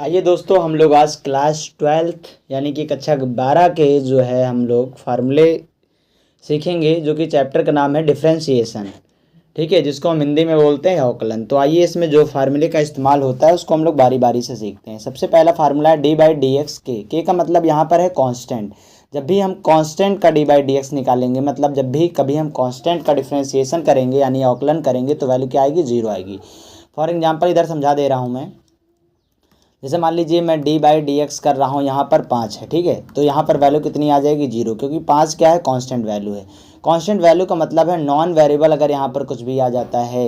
आइए दोस्तों, हम लोग आज क्लास 12th यानी कि कक्षा 12 के जो है हम लोग फार्मूले सीखेंगे, जो कि चैप्टर का नाम है डिफरेंशिएशन। ठीक है, जिसको हम हिंदी में बोलते हैं अवकलन। तो आइए इसमें जो फार्मूले का इस्तेमाल होता है उसको हम लोग बारी बारी से सीखते हैं। सबसे पहला फार्मूला है डी बाई डी एक्स के का मतलब यहाँ पर है कांस्टेंट। जब भी हम कांस्टेंट का डी बाई डी एक्स निकालेंगे, मतलब जब भी कभी हम कांस्टेंट का डिफरेंशिएशन करेंगे यानी अवकलन करेंगे, तो वैल्यू क्या आएगी? 0 आएगी। फॉर एग्जाम्पल इधर समझा दे रहा हूँ मैं। जैसे मान लीजिए मैं डी बाई डी एक्स कर रहा हूँ, यहाँ पर 5 है। ठीक है, तो यहाँ पर वैल्यू कितनी आ जाएगी? 0, क्योंकि 5 क्या है? कांस्टेंट वैल्यू है। कांस्टेंट वैल्यू का मतलब है नॉन वेरिएबल अगर यहाँ पर कुछ भी आ जाता है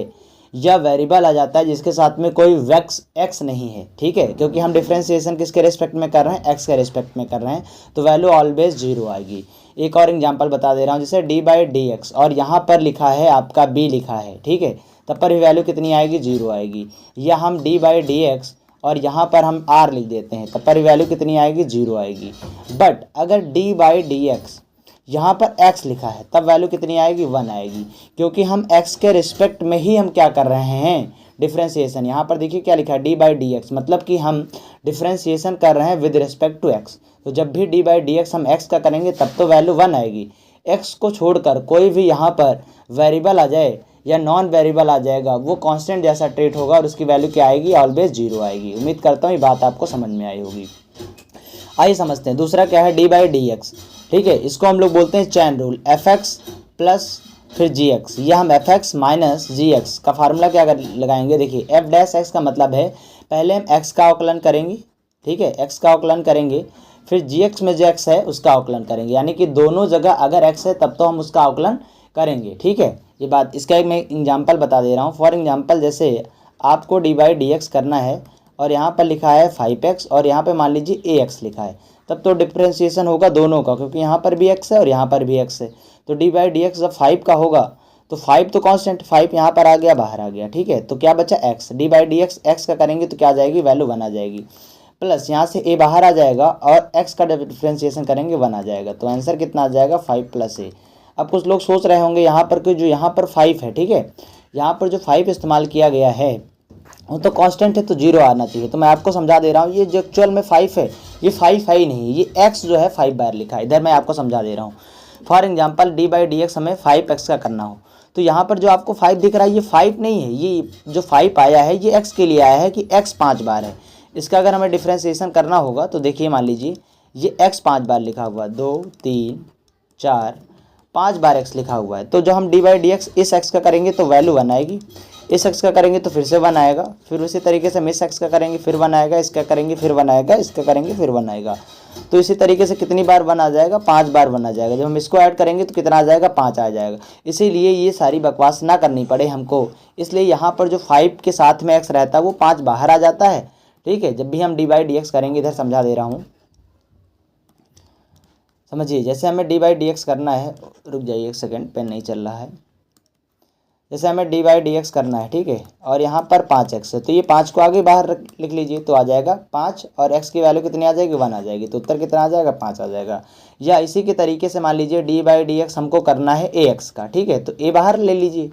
या वेरिएबल आ जाता है जिसके साथ में कोई वैक्स एक्स नहीं है। ठीक है, क्योंकि हम डिफरेंशिएशन किसके रिस्पेक्ट में कर रहे हैं? एक्स के रिस्पेक्ट में कर रहे हैं, तो वैल्यू ऑलवेज 0 आएगी। एक और एग्जाम्पल बता दे रहा हूँ, जैसे डी बाई डी एक्स और यहाँ पर लिखा है आपका बी लिखा है। ठीक है, तब पर भी वैल्यू कितनी आएगी? 0 आएगी। या हम डी बाई डी एक्स और यहाँ पर हम आर लिख देते हैं, तब पर वैल्यू कितनी आएगी? 0 आएगी। बट अगर डी बाई डी एक्स यहाँ पर x लिखा है तब वैल्यू कितनी आएगी? 1 आएगी, क्योंकि हम x के रिस्पेक्ट में ही हम क्या कर रहे हैं? डिफरेंशिएशन। यहाँ पर देखिए क्या लिखा है? डी बाई डी एक्स, मतलब कि हम डिफरेंशिएशन कर रहे हैं विद रिस्पेक्ट टू x। तो जब भी डी बाई डी एक्स हम x का करेंगे तब तो वैल्यू 1 आएगी। x को छोड़कर कोई भी यहाँ पर वेरिएबल आ जाए या नॉन वेरिएबल आ जाएगा, वो कांस्टेंट जैसा ट्रीट होगा और उसकी वैल्यू क्या आएगी? ऑलवेज 0 आएगी। उम्मीद करता हूँ ये बात आपको समझ में आई होगी। आइए समझते हैं दूसरा क्या है, डी बाई डी एक्स। ठीक है, इसको हम लोग बोलते हैं chain rule. F x plus फिर जी एक्स, या हम एफ एक्स माइनस जी एक्स का फार्मूला क्या लगाएंगे? देखिए, एफ डैश एक्स का मतलब है पहले हम एक्स का अवकलन करेंगे। ठीक है, एक्स का अवकलन करेंगे, फिर जी एक्स में जो एक्स है उसका अवकलन करेंगे, यानी कि दोनों जगह अगर एक्स है तब तो हम उसका अवकलन करेंगे। ठीक है, ये बात, इसका एक मैं एग्जाम्पल बता दे रहा हूँ। फॉर एग्जाम्पल जैसे आपको डी बाई डी एक्स करना है और यहाँ पर लिखा है 5x और यहाँ पे मान लीजिए ax लिखा है, तब तो डिफरेंशिएशन होगा दोनों का, क्योंकि यहाँ पर भी x है और यहाँ पर भी x है। तो डी बाई डी एक्स जब 5 का होगा तो 5 तो कांस्टेंट, 5 यहाँ पर आ गया, बाहर आ गया। ठीक है, तो क्या बचा? x। D by d x x का करेंगे तो क्या आ जाएगी? वैल्यू 1 आ जाएगी। प्लस यहाँ से a बाहर आ जाएगा और x का डिफरेंशिएशन करेंगे 1 आ जाएगा। तो आंसर कितना आ जाएगा? 5 प्लस a। अब कुछ लोग सोच रहे होंगे यहाँ पर कि जो यहाँ पर 5 है, ठीक है, यहाँ पर जो 5 इस्तेमाल किया गया है वो तो कांस्टेंट है, तो 0 आना चाहिए। तो मैं आपको समझा दे रहा हूँ, ये जो एक्चुअल में 5 है ये 5 है ही नहीं, ये x जो है 5 बार लिखा है। इधर मैं आपको समझा दे रहा हूँ। For example D by d x हमें 5x का करना हो, तो यहाँ पर जो आपको 5 दिख रहा है ये 5 नहीं है, ये जो 5 आया है ये x के लिए आया है कि x 5 बार है। इसका अगर हमें डिफ्रेंशिएशन करना होगा तो देखिए, मान लीजिए ये x 5 बार लिखा हुआ, 2 3 4 5 बार x लिखा हुआ है। तो जो हम डी बाई डी एक्स इस x का करेंगे तो वैल्यू 1 आएगी, इस x का करेंगे तो फिर से 1 आएगा, फिर उसी तरीके से हम इस x का करेंगे फिर 1 आएगा, इसका करेंगे फिर 1 आएगा, इसका करेंगे फिर 1 आएगा। तो इसी तरीके से कितनी बार 1 आ जाएगा? 5 बार 1 आ जाएगा। जब हम इसको ऐड करेंगे तो कितना आ जाएगा? 5 आ जाएगा। इसीलिए ये सारी बकवास ना करनी पड़े हमको, इसलिए यहाँ पर जो 5 के साथ में x रहता है वो 5 बाहर आ जाता है। ठीक है, जब भी हम डी बाई डी एक्स करेंगे, इधर समझा दे रहा हूँ, समझिए। जैसे हमें डी बाई डी एक्स करना है, रुक जाइए एक सेकेंड, पेन नहीं चल रहा है। जैसे हमें डी बाई डी एक्स करना है, ठीक है, और यहाँ पर 5x है, तो ये 5 को आगे बाहर लिख लीजिए, तो आ जाएगा 5 और x की वैल्यू कितनी आ जाएगी? 1 आ जाएगी। तो उत्तर कितना आ जाएगा? 5 आ जाएगा। या इसी के तरीके से मान लीजिए डी बाई डी एक्स हमको करना है ax का, ठीक है, तो a बाहर ले लीजिए,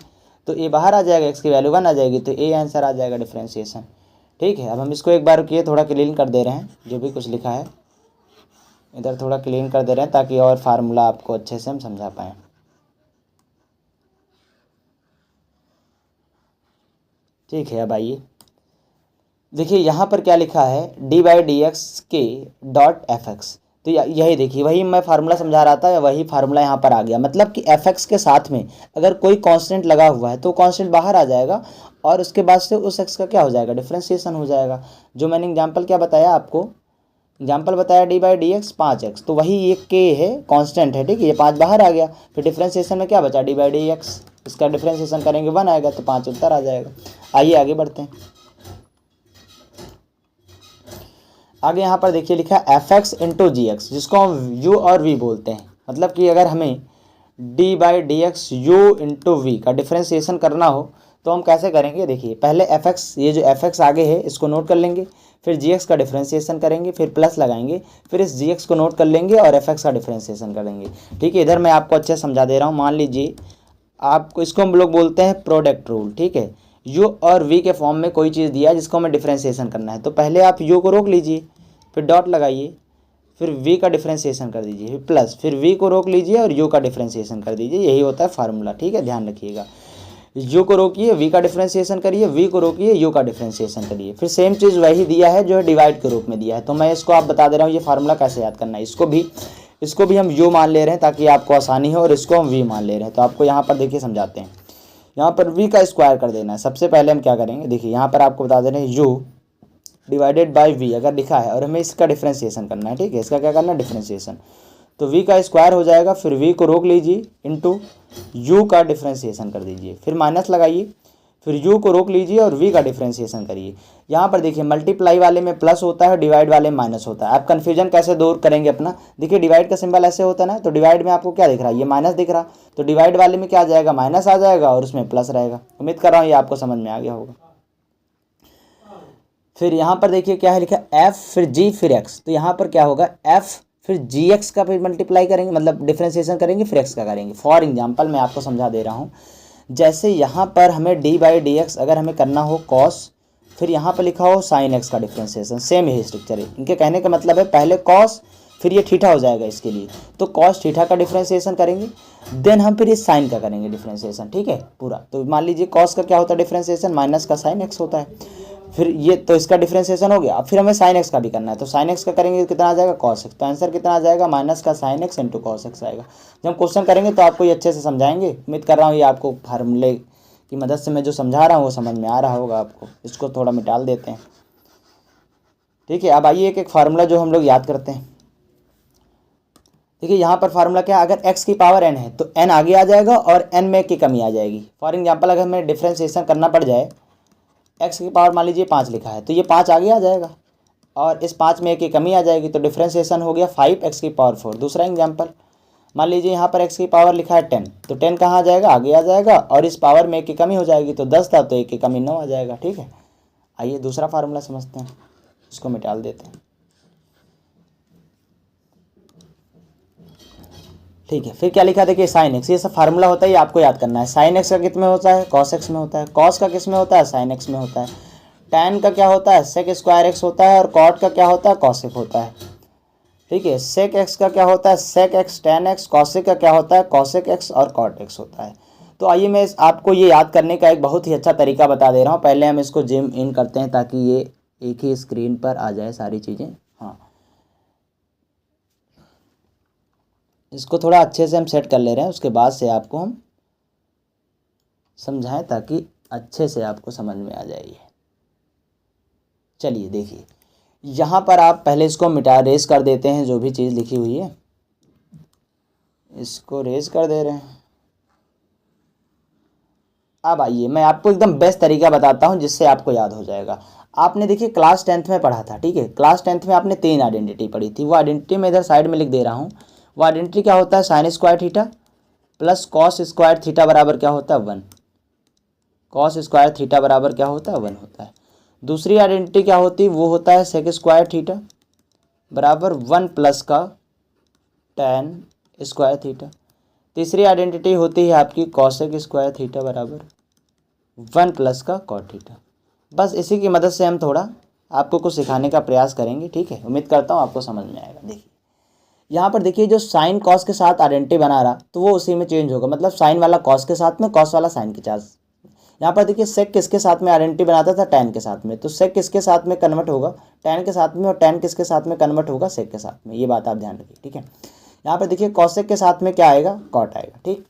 तो a बाहर आ जाएगा, x की वैल्यू 1 आ जाएगी, तो a आंसर आ जाएगा डिफ्रेंशिएशन। ठीक है, अब हम इसको एक बार किए थोड़ा क्लीन कर दे रहे हैं, जो भी कुछ लिखा है इधर थोड़ा क्लीन कर दे रहे हैं ताकि और फार्मूला आपको अच्छे से हम समझा पाएँ। ठीक है, अब आइए देखिए यहाँ पर क्या लिखा है, डी बाई डी एक्स के डॉट एफ एक्स। तो यही देखिए, वही मैं फार्मूला समझा रहा था, वही फार्मूला यहाँ पर आ गया। मतलब कि एफ एक्स के साथ में अगर कोई कांस्टेंट लगा हुआ है तो कांस्टेंट बाहर आ जाएगा और उसके बाद से उस एक्स का क्या हो जाएगा? डिफरेंशिएशन हो जाएगा। जो मैंने एग्जाम्पल क्या बताया आपको, एग्जाम्पल बताया D by d x 5x, तो वही एक के है, कांस्टेंट है। ठीक है, ये 5 बाहर आ गया, फिर डिफरेंशिएशन में क्या बचा? डी बाई डी एक्स, इसका डिफरेंशिएशन करेंगे 1 आएगा, तो 5 उत्तर आ जाएगा। आइए आगे बढ़ते हैं। आगे यहाँ पर देखिए लिखा है एफ एक्स इंटू जी एक्स, जिसको हम यू और वी बोलते हैं। मतलब कि अगर हमें d by d x u into v का डिफरेंशिएशन करना हो तो हम कैसे करेंगे? देखिए, पहले एफ एक्स, ये जो एफ एक्स आगे है इसको नोट कर लेंगे, फिर जी एक्स का डिफरेंशिएशन करेंगे, फिर प्लस लगाएंगे, फिर इस जी एक्स को नोट कर लेंगे और एफ एक्स का डिफरेंशिएशन करेंगे। ठीक है, इधर मैं आपको अच्छे से समझा दे रहा हूँ। मान लीजिए आपको, इसको हम लोग बोलते हैं प्रोडक्ट रूल। ठीक है, u और v के फॉर्म में कोई चीज़ दिया है जिसको हमें डिफ्रेंशिएशन करना है, तो पहले आप u को रोक लीजिए, फिर डॉट लगाइए, फिर v का डिफ्रेंशिएशन कर दीजिए, फिर प्लस, फिर v को रोक लीजिए और u का डिफ्रेंशिएशन कर दीजिए। यही होता है फार्मूला, ठीक है, ध्यान रखिएगा। u को रोकिए, v का डिफ्रेंशिएशन करिए, v को रोकिए, u का डिफ्रेंशिएशन करिए। फिर सेम चीज़ वही दिया है जो है डिवाइड के रूप में दिया है, तो मैं इसको आप बता दे रहा हूँ ये फार्मूला कैसे याद करना है। इसको भी हम u मान ले रहे हैं ताकि आपको आसानी हो, और इसको हम v मान ले रहे हैं। तो आपको यहाँ पर देखिए समझाते हैं, यहाँ पर v का स्क्वायर कर देना है। सबसे पहले हम क्या करेंगे, देखिए यहाँ पर आपको बता दे रहे हैं u डिवाइडेड बाई v अगर लिखा है और हमें इसका डिफ्रेंशिएशन करना है, ठीक है, इसका क्या करना है, डिफ्रेंशिएशन। तो v का स्क्वायर हो जाएगा, फिर v को रोक लीजिए, इंटू u का डिफ्रेंशिएशन कर दीजिए, फिर माइनस लगाइए, फिर u को रोक लीजिए और v का डिफ्रेंशिएशन करिए। यहाँ पर देखिए मल्टीप्लाई वाले में प्लस होता है, डिवाइड वाले में माइनस होता है। आप कन्फ्यूजन कैसे दूर करेंगे अपना, देखिए डिवाइड का सिंबल ऐसे होता है ना, तो डिवाइड में आपको क्या दिख रहा है, ये माइनस दिख रहा, तो डिवाइड वाले में क्या आ जाएगा, माइनस आ जाएगा और उसमें प्लस रहेगा। उम्मीद कर रहा हूँ ये आपको समझ में आ गया होगा। फिर यहाँ पर देखिए क्या है लिखा, f फिर g फिर x, तो यहाँ पर क्या होगा, f फिर gx का फिर मल्टीप्लाई करेंगे, मतलब डिफ्रेंशिएशन करेंगे, फिर x का करेंगे। फॉर एग्जांपल मैं आपको समझा दे रहा हूँ, जैसे यहाँ पर हमें d बाई डी एक्स अगर हमें करना हो cos, फिर यहाँ पर लिखा हो sin x का डिफ्रेंशिएशन, सेम यही स्ट्रक्चर है। इनके कहने का मतलब है पहले cos फिर ये थीटा हो जाएगा इसके लिए, तो cos थीटा का डिफ्रेंशिएशन करेंगे, देन हम फिर ये साइन का करेंगे डिफ्रेंशिएशन, ठीक है पूरा। तो मान लीजिए cos का क्या होता है डिफ्रेंशिएशन, माइनस का sin x होता है, फिर ये तो इसका डिफ्रेंशिएशन हो गया। अब फिर हमें sin x का भी करना है, तो sin x का करेंगे तो कितना आ जाएगा, cos x, तो आंसर कितना आ जाएगा, माइनस का sin x into cos x आएगा। जब हम क्वेश्चन करेंगे तो आपको ये अच्छे से समझाएंगे। उम्मीद कर रहा हूँ ये आपको फार्मूले की मदद से मैं जो समझा रहा हूँ वो समझ में आ रहा होगा आपको। इसको थोड़ा मिटाल देते हैं, ठीक है। अब आइए एक एक फार्मूला जो हम लोग याद करते हैं। देखिए यहाँ पर फार्मूला क्या है, अगर x की पावर n है तो n आगे आ जाएगा और n में की कमी आ जाएगी। फॉर एग्जाम्पल अगर हमें डिफ्रेंशिएशन करना पड़ जाए, x की पावर मान लीजिए 5 लिखा है, तो ये 5 आगे आ जाएगा और इस 5 में एक की कमी आ जाएगी, तो डिफ्रेंशिएशन हो गया 5x की पावर 4। दूसरा एग्जाम्पल मान लीजिए यहाँ पर x की पावर लिखा है 10, तो 10 कहाँ आ जाएगा, आगे आ जाएगा और इस पावर में एक की कमी हो जाएगी, तो 10 था तो एक की कमी 9 आ जाएगा, ठीक है। आइए दूसरा फार्मूला समझते हैं, इसको मिटाल देते हैं, ठीक है। फिर क्या लिखा, देखिए साइन एक्स, ये सब फार्मूला होता है, ये आपको याद करना है। साइन एक्स का किस में होता है, कॉस एक्स में होता है, कॉस का किस में होता है, साइन एक्स में होता है, टैन का क्या होता है, सेक स्क्वायर एक्स होता है, और कॉट का क्या होता है, कॉसेक होता है, ठीक है। सेक एक्स का क्या होता है, sec x tan x, cosec का क्या होता है, कॉसेक एक्स और कॉट एक्स होता है। तो आइए मैं आपको ये याद करने का एक बहुत ही अच्छा तरीका बता दे रहा हूँ। पहले हम इसको जिम इन करते हैं ताकि ये एक ही स्क्रीन पर आ जाए सारी चीज़ें। हाँ, इसको थोड़ा अच्छे से हम सेट कर ले रहे हैं, उसके बाद से आपको हम समझाएं ताकि अच्छे से आपको समझ में आ जाए। चलिए देखिए, यहाँ पर आप पहले इसको रेस कर देते हैं, जो भी चीज़ लिखी हुई है इसको रेस कर दे रहे हैं। अब आइए मैं आपको एकदम बेस्ट तरीका बताता हूँ जिससे आपको याद हो जाएगा। आपने देखिए क्लास 10th में पढ़ा था, ठीक है, क्लास 10th में आपने 3 आइडेंटिटी पढ़ी थी। वो आइडेंटिटी मैं इधर साइड में लिख दे रहा हूँ। वो आइडेंटिटी क्या होता है, sine square theta plus cos square theta बराबर क्या होता है, 1। कॉस स्क्वायर थीटा बराबर क्या होता है, 1 होता है। दूसरी आइडेंटिटी क्या होती है, वो होता है सेक स्क्वायर थीटा बराबर 1 प्लस का टैन स्क्वायर थीटा। तीसरी आइडेंटिटी होती है आपकी कॉसेक स्क्वायर थीटा बराबर 1 प्लस का कॉट थीटा। बस इसी की मदद से हम थोड़ा आपको कुछ सिखाने का प्रयास करेंगे, ठीक है। उम्मीद करता हूँ आपको समझ में आएगा। देखिए यहाँ पर देखिए, जो साइन कॉस के साथ आइडेंटिटी बना रहा तो वो उसी में चेंज होगा, मतलब साइन वाला कॉस के साथ में, कॉस वाला साइन के साथ। यहाँ पर देखिए सेक किसके साथ में आइडेंटिटी बनाता था, टैन के साथ में, तो सेक किसके साथ में कन्वर्ट होगा, टैन के साथ में, और टैन किसके साथ में कन्वर्ट होगा, सेक के साथ में। ये बात आप ध्यान रखिए, ठीक है। यहाँ पर देखिए कॉसेक के साथ में क्या आएगा, कॉट आएगा, ठीक।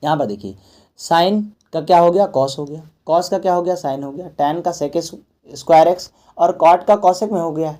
यहाँ पर देखिए साइन का क्या हो गया, कॉस हो गया, कॉस का क्या हो गया, साइन हो गया, टैन का सेक स्क्वायर एक्स और कॉट का कॉसेक में हो गया,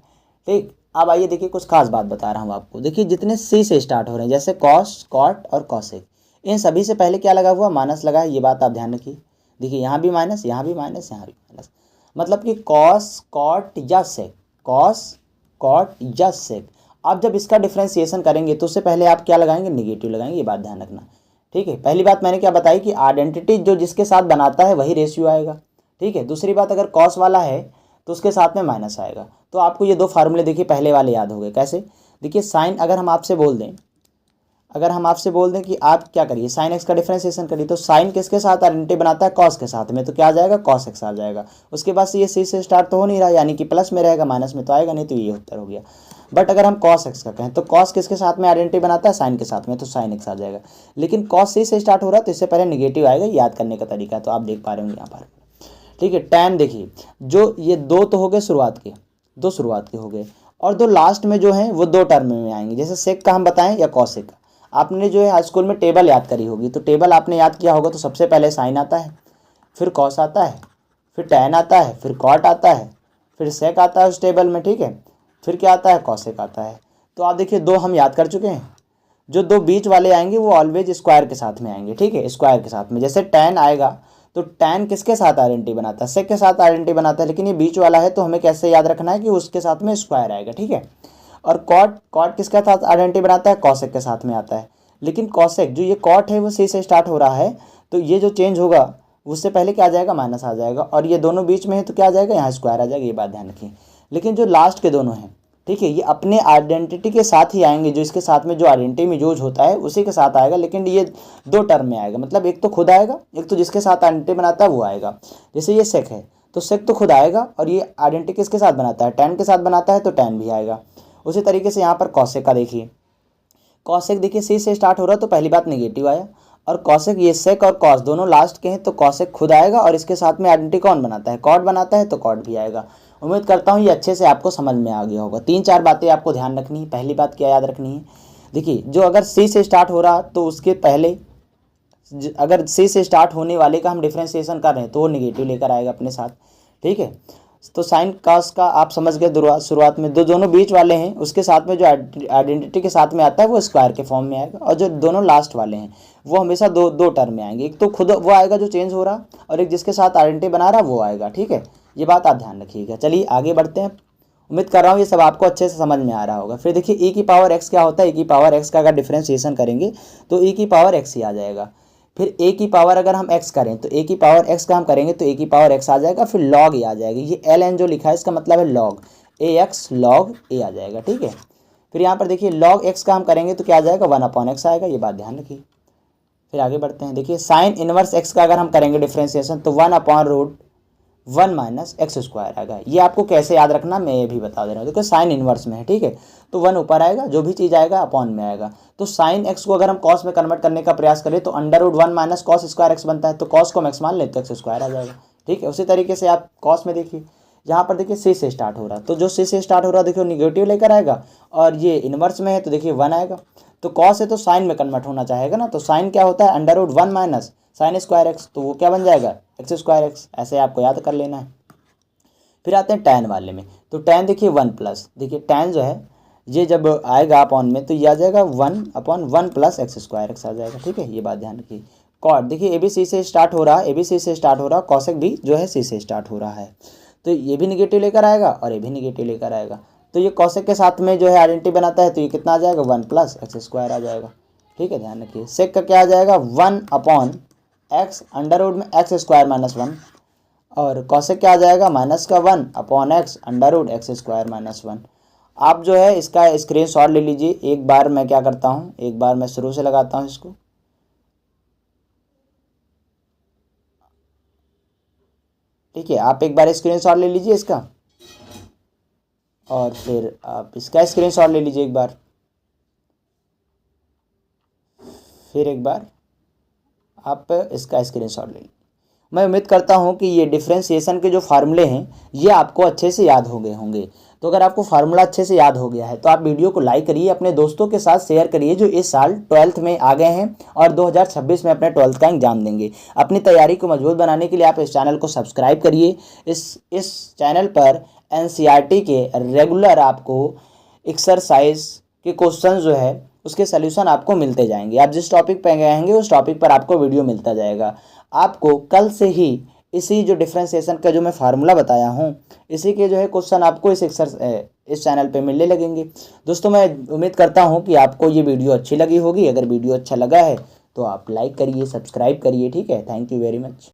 ठीक। अब आइए देखिए कुछ खास बात बता रहा हूँ आपको। देखिए जितने सी से स्टार्ट हो रहे हैं, जैसे कॉस, कॉट और कॉसेक, इन सभी से पहले क्या लगा हुआ, माइनस लगा है। ये बात आप ध्यान रखिए। देखिए यहाँ भी माइनस, यहाँ भी माइनस, यहाँ भी माइनस, मतलब कि कॉस, कॉट या सेक, कॉस, कॉट या सेक। अब जब इसका डिफ्रेंशिएशन करेंगे तो उससे पहले आप क्या लगाएंगे, निगेटिव लगाएंगे। ये बात ध्यान रखना, ठीक है। पहली बात मैंने क्या बताई कि आइडेंटिटी जो जिसके साथ बनाता है वही रेशियो आएगा, ठीक है। दूसरी बात, अगर कॉस वाला है तो उसके साथ में माइनस आएगा। तो आपको ये 2 फार्मूले देखिए पहले वाले याद हो गए। कैसे, देखिए साइन, अगर हम आपसे बोल दें, अगर हम आपसे बोल दें कि आप क्या करिए, साइन एक्स का डिफरेंशिएशन करिए, तो साइन किसके साथ आइडेंटिटी बनाता है, कॉस के साथ में, तो क्या आ जाएगा, कॉस एक्स आ जाएगा। उसके बाद से ये सी से स्टार्ट तो हो नहीं रहा, यानी कि प्लस में रहेगा, माइनस में तो आएगा नहीं, तो ये उत्तर हो गया। बट अगर हम कॉस एक्स का कहें तो कॉस किसके साथ में आइडेंटिटी बनाता है, साइन के साथ में, तो साइन एक्स आ जाएगा। लेकिन कॉस सी से स्टार्ट हो रहा है तो इससे पहले निगेटिव आएगा, याद करने का तरीका है, तो आप देख पा रहे होंगे यहाँ पर। ठीक है, टैन देखिए, जो ये दो तो हो गए शुरुआत के, दो शुरुआत के हो गए, और दो लास्ट में जो हैं वो दो टर्म में आएंगे। जैसे सेक का हम बताएं या कॉसेक का, आपने जो है हाई स्कूल में टेबल याद करी होगी, तो टेबल आपने याद किया होगा, तो सबसे पहले साइन आता है, फिर कॉस आता है, फिर टैन आता है, फिर कॉट आता है, फिर सेक आता है उस टेबल में, ठीक है, फिर क्या आता है, कॉसेक आता है। तो आप देखिए दो हम याद कर चुके हैं, जो दो बीच वाले आएंगे वो ऑलवेज स्क्वायर के साथ में आएंगे, ठीक है, स्क्वायर के साथ में। जैसे टैन आएगा तो टैन किसके साथ आइडेंटिटी बनाता है, सेक के साथ आइडेंटिटी बनाता है, लेकिन ये बीच वाला है तो हमें कैसे याद रखना है कि उसके साथ में स्क्वायर आएगा, ठीक है। और कॉट, कॉट किसके साथ आइडेंटिटी बनाता है, कॉसेक के साथ में आता है। लेकिन कॉसेक जो ये कॉट है वो सी से स्टार्ट हो रहा है, तो ये जो चेंज होगा उससे पहले क्या आ जाएगा, माइनस आ जाएगा, और ये दोनों बीच में है तो क्या आ जाएगा, यहाँ स्क्वायर आ जाएगा, ये बात ध्यान रखिए। लेकिन जो लास्ट के दोनों हैं, ठीक है, ये अपने आइडेंटिटी के साथ ही आएंगे, जो इसके साथ में जो आइडेंटिटी में यूज होता है उसी के साथ आएगा, लेकिन ये दो टर्म में आएगा, मतलब एक तो खुद आएगा, एक तो जिसके साथ आइडेंटिटी बनाता है वो आएगा। जैसे ये सेक है तो सेक तो खुद आएगा, और ये आइडेंटिटी किसके साथ बनाता है, टैन के साथ बनाता है, तो टैन भी आएगा। उसी तरीके से यहाँ पर कॉसेक का देखिए, कॉसेक देखिए सी से स्टार्ट हो रहा है तो पहली बात नेगेटिव आया, और कॉसेक ये सेक और कॉस दोनों लास्ट के हैं, तो कॉसेक खुद आएगा, और इसके साथ में आइडेंटिटी कौन बनाता है, कॉट बनाता है, तो कॉट भी आएगा। उम्मीद करता हूँ ये अच्छे से आपको समझ में आ गया होगा। 3-4 बातें आपको ध्यान रखनी है। पहली बात क्या याद रखनी है, देखिए जो अगर सी से स्टार्ट हो रहा तो उसके पहले अगर सी से स्टार्ट होने वाले का हम डिफ्रेंसिएशन कर रहे हैं तो वो निगेटिव लेकर आएगा अपने साथ, ठीक है। तो साइन कॉस का आप समझ गए, शुरुआत में दो दोनों बीच वाले हैं उसके साथ में जो आइडेंटिटी के साथ में आता है वो स्क्वायर के फॉर्म में आएगा, और जो दोनों लास्ट वाले हैं वो हमेशा दो दो टर्म में आएंगे, एक तो खुद वो आएगा जो चेंज हो रहा, और एक जिसके साथ आइडेंटिटी बना रहा वो आएगा, ठीक है। ये बात आप ध्यान रखिएगा। चलिए आगे बढ़ते हैं। उम्मीद कर रहा हूँ ये सब आपको अच्छे से समझ में आ रहा होगा। फिर देखिए ई की पावर एक्स क्या होता है, ई की पावर एक्स का अगर डिफ्रेंसिएशन करेंगे तो ई की पावर एक्स ही आ जाएगा। फिर ए की पावर अगर हम एक्स करें तो ए की पावर एक्स का हम करेंगे तो ए की पावर एक्स आ जाएगा, फिर लॉग ए आ जाएगा। ये एल एन जो लिखा है इसका मतलब है लॉग, ए एक्स लॉग ए आ जाएगा, ठीक है। फिर यहाँ पर देखिए लॉग एक्स का हम करेंगे तो क्या आ जाएगा, 1/x आएगा, ये बात ध्यान रखिए। फिर आगे बढ़ते हैं। देखिए साइन इनवर्स एक्स का अगर हम करेंगे डिफ्रेंसिएशन तो 1/√1 - x² आएगा। ये आपको कैसे याद रखना मैं ये भी बता दे रहा हूँ। देखो साइन इनवर्स में है, ठीक है, तो 1 ऊपर आएगा, जो भी चीज़ आएगा अपॉन में आएगा। तो साइन एक्स को अगर हम कॉस में कन्वर्ट करने का प्रयास करें तो √1 - cos² बनता है, तो कॉस को हम एक्स मान लेते तो x² आ जाएगा, ठीक है। उसी तरीके से आप कॉस में देखिए, यहाँ पर देखिए सी से स्टार्ट हो रहा है, तो जो सी से स्टार्ट हो रहा है देखिए निगेटिव लेकर आएगा, और ये इनवर्स में है तो देखिए 1 आएगा। तो कॉस है तो साइन में कन्वर्ट होना चाहेगा ना, तो साइन क्या होता है, √1 - sin²x, तो वो क्या बन जाएगा, x²x। ऐसे आपको याद कर लेना है। फिर आते हैं टैन वाले में, तो टैन देखिए 1+, देखिए टैन जो है ये जब आएगा अपॉन में तो ये आ जाएगा 1/1 + x² आ जाएगा, ठीक है, ये बात ध्यान रखिए। कॉट देखिए ए बी सी से स्टार्ट हो रहा है, ए बी सी से स्टार्ट हो रहा है, कॉसेक भी जो है सी से स्टार्ट हो रहा है, तो ये भी निगेटिव लेकर आएगा और ये भी निगेटिव लेकर आएगा। तो ये कॉसेक के साथ में जो है आइडेंटिटी बनाता है, तो ये कितना आ जाएगा, 1 + x² आ जाएगा, ठीक है, ध्यान रखिए। सेक का क्या आ जाएगा, 1/x अंडर में x² - 1, और कॉसेक क्या आ जाएगा, -1/x अंडर x² - 1। आप जो है इसका स्क्रीनशॉट ले लीजिए। एक बार मैं क्या करता हूँ, एक बार मैं शुरू से लगाता हूँ इसको, ठीक है। आप एक बार स्क्रीनशॉट ले लीजिए इसका, और फिर आप इसका स्क्रीनशॉट ले लीजिए एक बार, फिर एक बार आप इसका स्क्रीनशॉट ले लीजिए। मैं उम्मीद करता हूं कि ये डिफ्रेंशिएशन के जो फार्मूले हैं ये आपको अच्छे से याद हो गए होंगे। तो अगर आपको फार्मूला अच्छे से याद हो गया है तो आप वीडियो को लाइक करिए, अपने दोस्तों के साथ शेयर करिए जो इस साल 12th में आ गए हैं और 2026 में अपने 12th का एग्जाम देंगे। अपनी तैयारी को मजबूत बनाने के लिए आप इस चैनल को सब्सक्राइब करिए। इस चैनल पर NCERT के रेगुलर आपको एक्सरसाइज के क्वेश्चन जो है उसके सल्यूशन आपको मिलते जाएंगे। आप जिस टॉपिक पर गए होंगे उस टॉपिक पर आपको वीडियो मिलता जाएगा। आपको कल से ही इसी जो डिफ्रेंशिएशन का जो मैं फार्मूला बताया हूँ इसी के जो है क्वेश्चन आपको इस चैनल पे मिलने लगेंगे। दोस्तों मैं उम्मीद करता हूँ कि आपको ये वीडियो अच्छी लगी होगी। अगर वीडियो अच्छा लगा है तो आप लाइक करिए, सब्सक्राइब करिए, ठीक है। Thank you very much.